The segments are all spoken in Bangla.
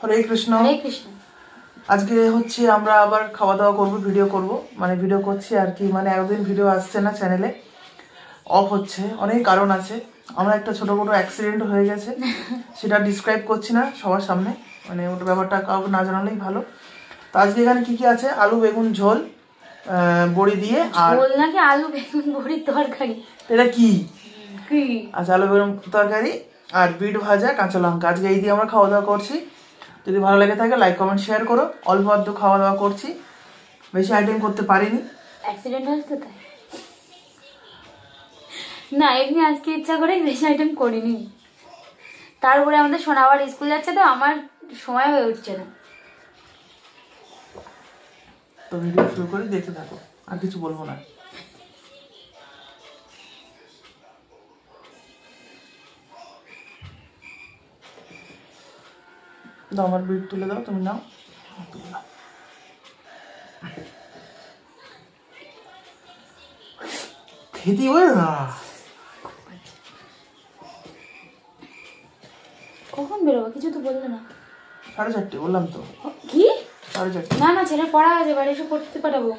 হরে কৃষ্ণ। হরে কৃষ্ণ। আজকে হচ্ছে আমরা আবার খাওয়া দাওয়া করব, ভিডিও করব, মানে ভিডিও করছি আর কি। মানে একদিন ভিডিও আসছে না, চ্যানেলে অফ হচ্ছে, অনেক কারণ আছে। আমার একটা ছোটখাটো অ্যাক্সিডেন্ট হয়ে গেছে, সেটা ডিসক্রাইব করছি না সবার সামনে, মানে ওটা ব্যাপারটা কাউকে না জানালেই ভালো। তো আজকে এখানে কি কি আছে, আলু বেগুন ঝোল, বড়ি দিয়ে, আর ঝোল নাকি আলু বেগুন বড়ির তরকারি? এটা কি কি? আচ্ছা, আলু বেগুন তরকারি আর বিট ভাজা, কাঁচা লঙ্কা। আজকে এই দিয়ে আমরা খাওয়া দাওয়া করছি। যদি ভালো লেগে থাকে লাইক কমেন্ট শেয়ার করো। অল্প অল্প খাওয়া দাওয়া করছি, বেশি আইটেম করতে পারিনি। অ্যাক্সিডেন্ট হয়েছে তাই না, এমনি আজকে ইচ্ছা করে বেশি আইটেম করিনি। তারপরে আমাদের সোনাবার স্কুল যাচ্ছে, তো আমার সময় হয়ে উঠছে না। তো ভিডিও শুরু করে দেখতে থাকো, আর কিছু বলবো না। দাও, আমার বিট তুলে দাও, তুমি নাও, তুলে দাও। খেতে হবে না। কখন বেরোবো কিছু তো বললে না। 4:30 বললাম তো। কি 4:30? না না, ছেলে পড়া আছে, বাড়ি এসে পড়তে পাঠাবো।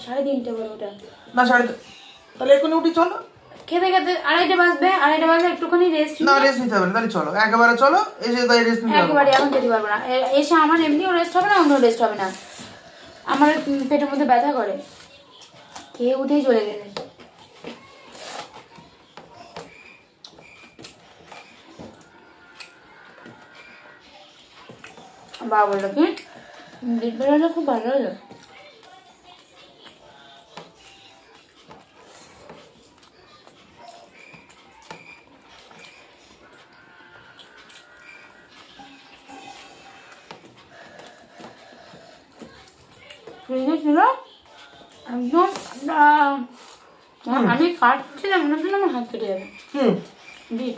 3:30 বলে ওটা না 3:30, তাহলে এখনই উঠি, চলো। খেতে খেতে 2:30 বাজবে। 2:30 বাজলে একটুখানি রেস্ট। না, রেস্ট নিতে হবে না, তাহলে চলো একেবারে চলো। এসে তাই রেস্ট নিতে হবে। একেবারে এখন যেতে পারবো না। এসে আমার এমনিও রেস্ট হবে না, অন্য রেস্ট হবে না। আমার পেটের মধ্যে ব্যথা করে, খেয়ে উঠেই চলে গেলে। বাবা বললো কি বিট বেড়াটা খুব ভালো হলো। ফ্রিজে ছিল একদম, আমি কাটছিলাম, মনে হচ্ছিল আমার হাত কেটে যাবে। বিট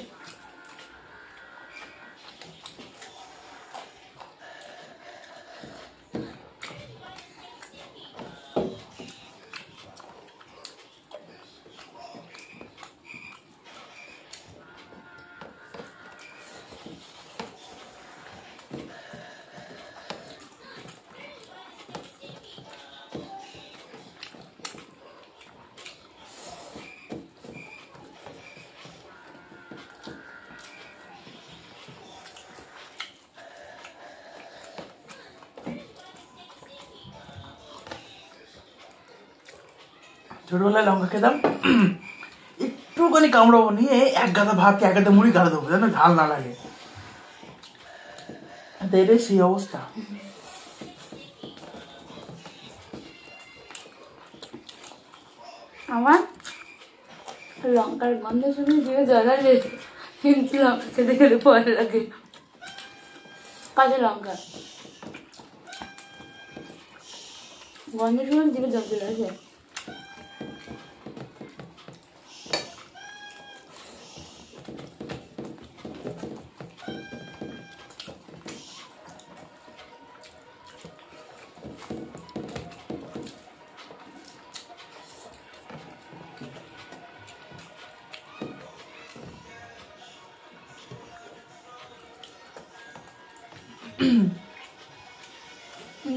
ছোটবেলায় লঙ্কা খেতাম, একটুখানি কামড়াবো, নিয়ে এক গাদা ভাতকে এক গাদা মুড়ি গাড়া দেবো, যেন ঝাল না লাগে। এটাই সেই অবস্থা। আমার লঙ্কার গন্ধ শুনে জিভে জল আসে, কিন্তু লঙ্কা খেতে খেতে ভয় লাগে। কাঁচা লঙ্কা গন্ধ শুনে জিভে জল চলে আসে।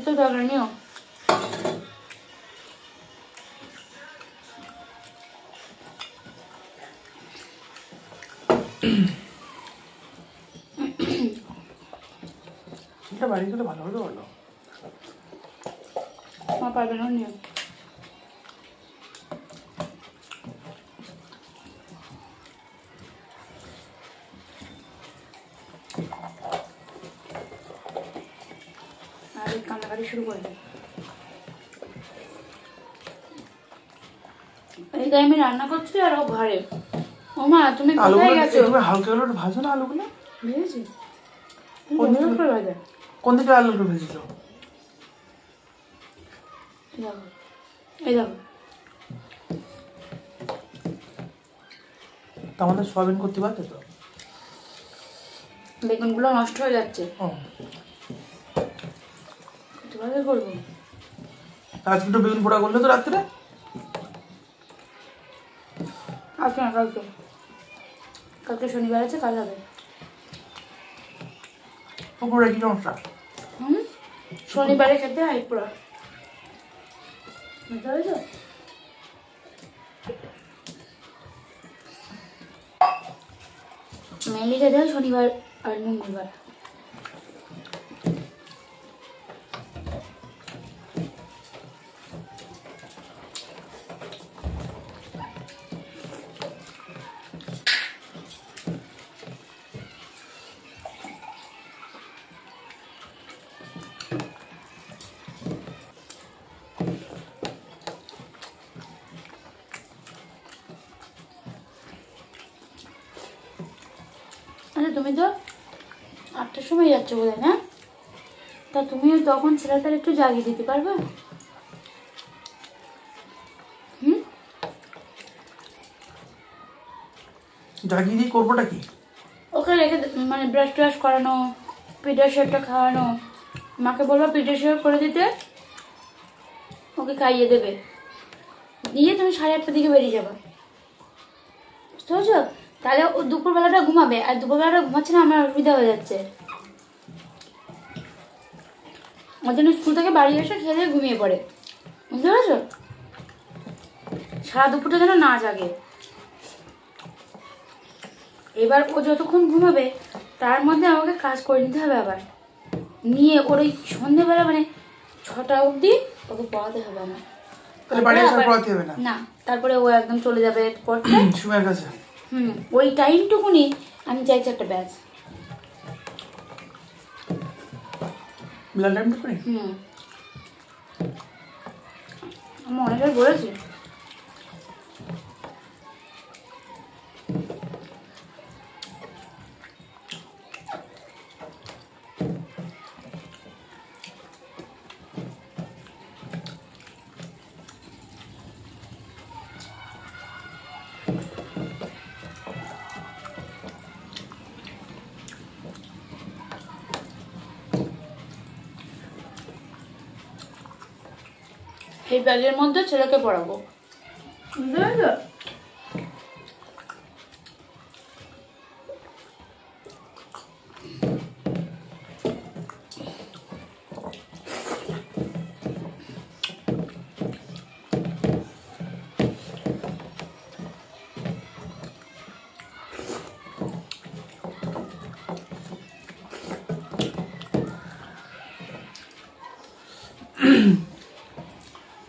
তো দরকার নিও। এটা বাড়ি গেলে ভালো হতো, বলো। মা পারবে না, নিও। আর কান্নাকাটি শুরু করবে। এই টাইমে রান্না করছি আর ও ঘরে। ও মা তুমি কোথায় গেছো? তুমি হালকা আলুটা ভাজো না, আলুগুলো ভেজেছি। কোন দিকে আলুটা ভেজেছো? এই দেখো, আমাদের সয়াবিন করতে পারতে তো। বেগুনগুলো নষ্ট হয়ে যাচ্ছে, কিভাবে করবো? আজকে একটু বেগুন পোড়া করলে তো রাত্রে। আজকে না, কালকে শনিবার আছে, কাল হবে। পুকুরে কি সমস্যা? শনিবারে খেতে হয় পুরো বুঝতে পেরেছো? মেনলি খেতে হয় শনিবার আর মঙ্গলবার। আচ্ছা তুমি তো 8টার সময় যাচ্ছ বোধ হয়, না? তা তুমিও তখন ছেলেটার একটু জাগিয়ে দিতে পারবে? জাগিয়ে দিয়ে করবোটা কি? ওকে রেখে মানে ব্রাশ ট্রাশ করানো, পিডিয়াশিওরটা খাওয়ানো, মাকে বলবো পিডিয়াশিওর করে দিতে, ওকে খাইয়ে দেবে, দিয়ে তুমি 8:30টার দিকে বেরিয়ে যাবে, বুঝতে পারছো? তাহলে ও দুপুরবেলাটা ঘুমাবে, আর দুপুরবেলাটা ঘুমাচ্ছে না, আমার অসুবিধা হয়ে যাচ্ছে। ওর জন্য স্কুল থেকে বাড়ি এসে খেলে ঘুমিয়ে পড়ে, বুঝতে পারছো? সারা দুপুরটা যেন না জাগে। এবার ও যতক্ষণ ঘুমাবে তার মধ্যে আমাকে কাজ করে নিতে হবে, আবার নিয়ে ওর ওই সন্ধ্যেবেলা মানে 6টা অবধি ওকে পড়াতে হবে আমার। তাহলে বাড়ি এসে পড়াতে হবে না? না, তারপরে ও একদম চলে যাবে পড়তে সুমের কাছে। ওই টাইমটুকুনি আমি চাইছি একটা ব্যাচ। মিলান টাইমটুকুনি? আমি অনেকবার বলেছি। এই ব্যাগের মধ্যে ছেলেকে পড়াবো, বুঝতে পারছো?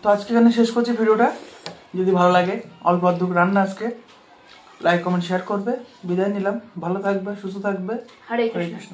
তো আজকে এখানে শেষ করছি ভিডিওটা। যদি ভালো লাগে, অল্প অদ্ভুত রান্না আজকে, লাইক কমেন্ট শেয়ার করবে। বিদায় নিলাম, ভালো থাকবে, সুস্থ থাকবে। হরে হরে কৃষ্ণ। কৃষ্ণ।